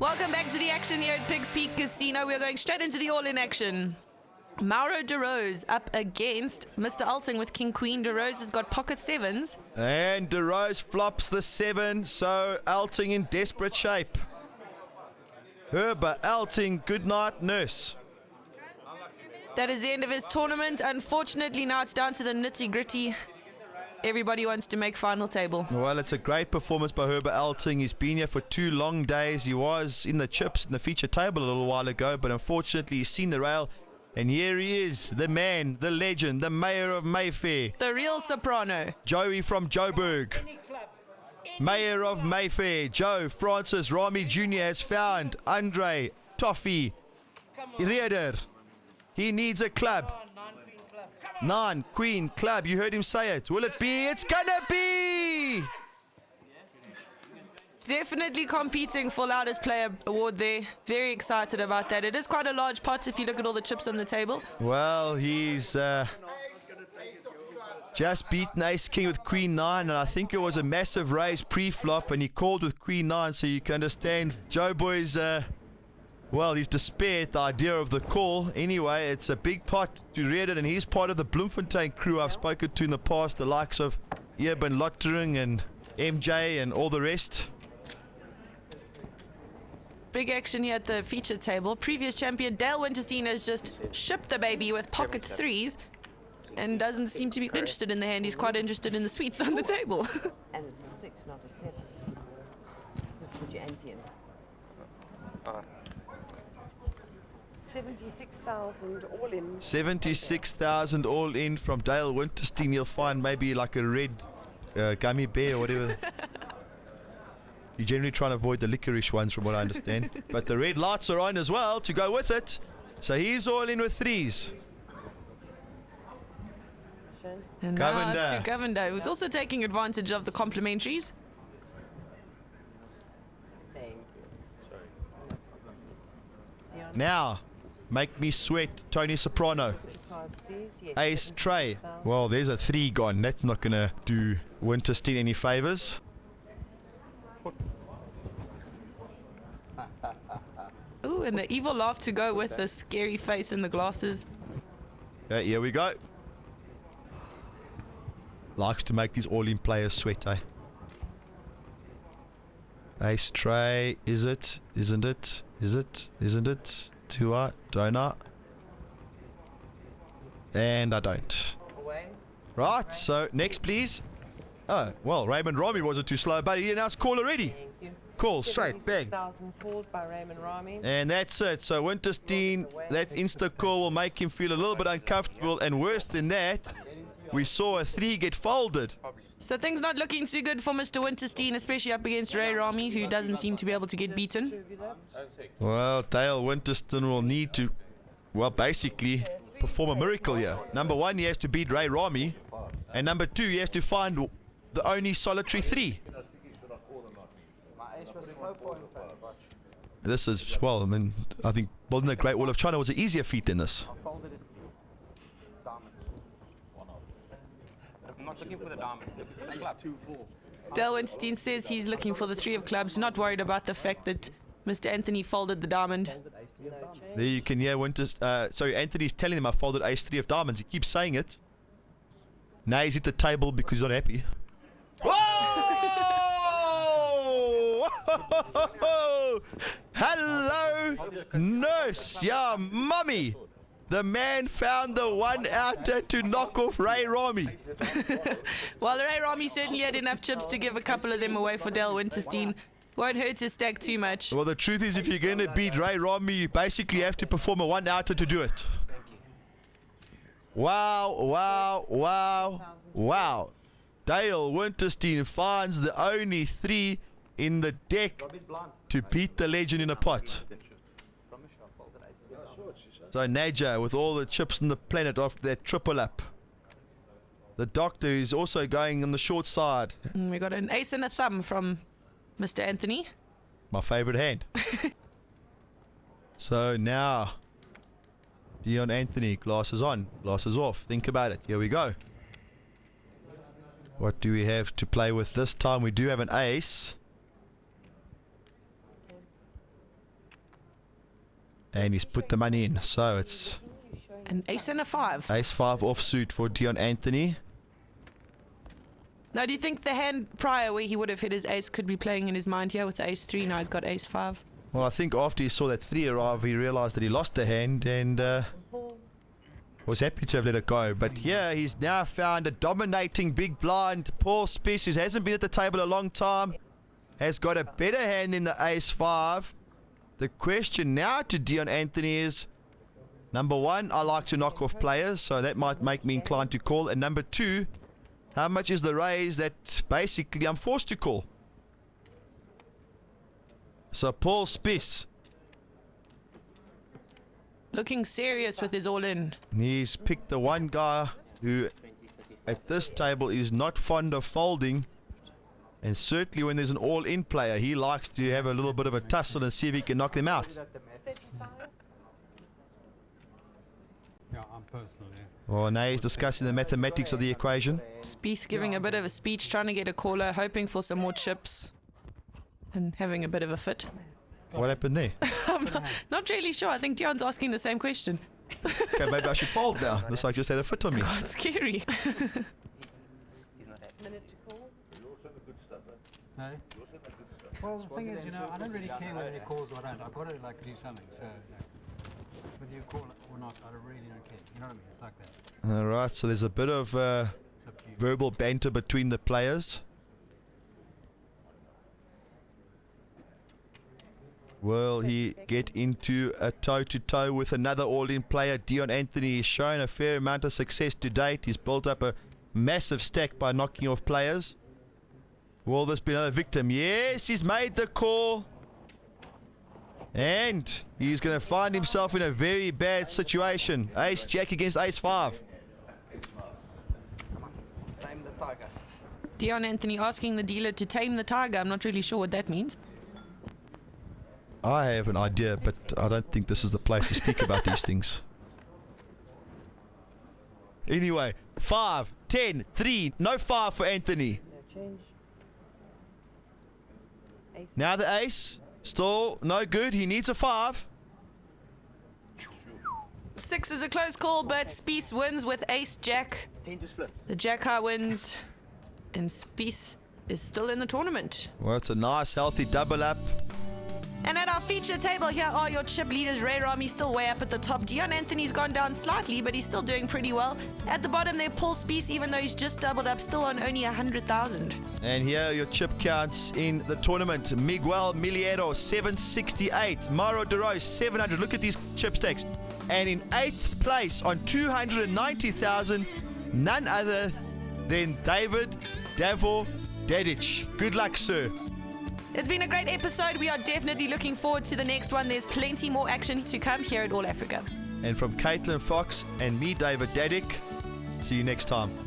Welcome back to the action here at Pigs Peak Casino. We're going straight into the all-in action. Mauro De Rose up against Mr. Alting with King Queen. De Rose has got pocket sevens. And De Rose flops the 7, so Alting in desperate shape. Herber, Alting, good night, nurse. That is the end of his tournament. Unfortunately, now it's down to the nitty-gritty. Everybody wants to make final table. Well, it's a great performance by Herber Alting. He's been here for 2 long days. He was in the chips in the feature table a little while ago, but unfortunately he's seen the rail. And here he is, the man, the legend, the mayor of Mayfair. The real soprano. Joey from Joburg. Mayor of Mayfair, Joe Francis Rahme Jr. has found Andre Toffee Reeder. He needs a club. 9 Queen Club. You heard him say it. Will it be? It's gonna be! Definitely competing for loudest player award there. Very excited about that. It is quite a large pot if you look at all the chips on the table. Well, he's just beaten Ace King with Queen 9, and I think it was a massive raise pre-flop, and he called with Queen 9, so you can understand Joe Boy's well, he's despair at the idea of the call. Anyway, it's a big pot to read it, and he's part of the Bloemfontein crew I've spoken to in the past, the likes of Eben Lottering and MJ and all the rest. Big action here at the feature table. Previous champion Dale Winterstein has just shipped the baby with pocket 3s and doesn't seem to be interested in the hand. He's quite interested in the sweets on the table. And it's a 6, not a 7. Which would you ante in? 76,000 all in. 76,000 all in from Dale Winterstein. You'll find maybe like a red gummy bear or whatever. You generally try and avoid the licorice ones from what I understand. But the red lights are on as well to go with it. So he's all in with 3s. And now to Governor, who's also taking advantage of the complimentaries. Thank you. Now, make me sweat, Tony Soprano. Ace Tray. Well, there's a 3 gone. That's not going to do Winterstein any favours. Ooh, and the evil laugh to go with the scary face and the glasses. Here we go. Likes to make these all-in players sweat, eh? Ace Tray, is it? Isn't it? Is it? Isn't it? Do I? Don't I? And I don't. Right, so next please. Oh, well, Raymond Rahme wasn't too slow, but he announced call already. Call, straight, bang. And that's it. So Winterstein, that insta call will make him feel a little bit uncomfortable, and worse than that, we saw a 3 get folded. So things not looking too good for Mr. Winterstein, especially up against Ray Rahme, who doesn't seem to be able to get beaten. Well, Dale Winterstein will need to, well, basically perform a miracle here. Number 1, he has to beat Ray Rahme, and number 2, he has to find the only solitary 3. This is, well, I mean, I think building the Great Wall of China was an easier feat than this. I'm not looking for the diamond. Dale Winterstein says he's looking for the 3 of clubs, not worried about the fact that Mr. Anthony folded the diamond. There you can hear sorry, Anthony's telling him I folded ace 3 of diamonds. He keeps saying it. Now he's at the table because he's not happy. Whoa! Hello, nurse, yeah, mummy. The man found the 1 outer to knock off Ray Rahme. Well, Ray Rahme certainly had enough chips to give a couple of them away for Dale Winterstein. Won't hurt to stack too much. Well, the truth is, if you're going to beat Ray Rahme, you basically have to perform a 1 outer to do it. Wow, wow, wow, wow. Dale Winterstein finds the only 3 in the deck to beat the legend in a pot. So Naja with all the chips on the planet after that triple up. The doctor is also going on the short side. We got an ace and a thumb from Mr. Anthony. My favourite hand. So now, Dion Anthony, glasses on, glasses off. Think about it. Here we go. What do we have to play with this time? We do have an ace. And he's put the money in. So it's An ace and a 5. ace 5 offsuit for Dion Anthony. Now, do you think the hand prior where he would have hit his ace could be playing in his mind here with the ace 3? Now he's got ace 5. Well, I think after he saw that 3 arrive, he realized that he lost the hand and was happy to have let it go. But yeah, he's now found a dominating big blind. Paul Spies, who hasn't been at the table a long time, has got a better hand than the ace 5. The question now to Dion Anthony is, number 1, I like to knock off players, so that might make me inclined to call. And number 2, how much is the raise that basically I'm forced to call? So Paul Spies, looking serious with his all-in. he's picked the one guy who at this table is not fond of folding, and certainly when there's an all-in player he likes to have a little bit of a tussle and see if he can knock them out. Yeah, I'm personally. Well, now he's discussing the mathematics of the equation. Spies giving a bit of a speech, trying to get a caller, hoping for some more chips, and having a bit of a fit. What happened there? I'm not really sure. I think Dion's asking the same question. Okay, maybe I should fold now. Looks like I just had a fit on me. God, scary. Minute to call. No? Well, the thing is, you know, I don't really care whether he calls or don't. I've got to like do something. So whether you call or not, I really don't care. You know what I mean? It's like that. Alright, so there's a bit of It's up to you. verbal banter between the players. Will he get into a toe-to-toe with another all-in player? Dion Anthony has shown a fair amount of success to date. He's built up a massive stack by knocking off players. Will this be another victim? Yes, he's made the call. And he's going to find himself in a very bad situation. Ace-Jack against Ace-5. Dion Anthony asking the dealer to tame the tiger. I'm not really sure what that means. I have an idea, but I don't think this is the place to speak about these things. Anyway, 5, 10, 3, no 5 for Anthony. No change. Ace. Now the ace, still no good, he needs a 5. 6 is a close call, but Spies wins with ace-jack. 10 to split. The jack high wins, and Spies is still in the tournament. Well, it's a nice, healthy double up. And at our feature table, here are your chip leaders. Rahme still way up at the top. Dion Anthony's gone down slightly, but he's still doing pretty well. At the bottom there, Paul Spies, even though he's just doubled up, still on only 100,000. And here are your chip counts in the tournament. Miguel Miliero, 768. Mauro De Rose, 700. Look at these chip stacks. And in 8th place on 290,000, none other than David Davor Dedic. Good luck, sir. It's been a great episode. We are definitely looking forward to the next one. There's plenty more action to come here at All Africa. And from Caitlin Fox and me, David Dedic, see you next time.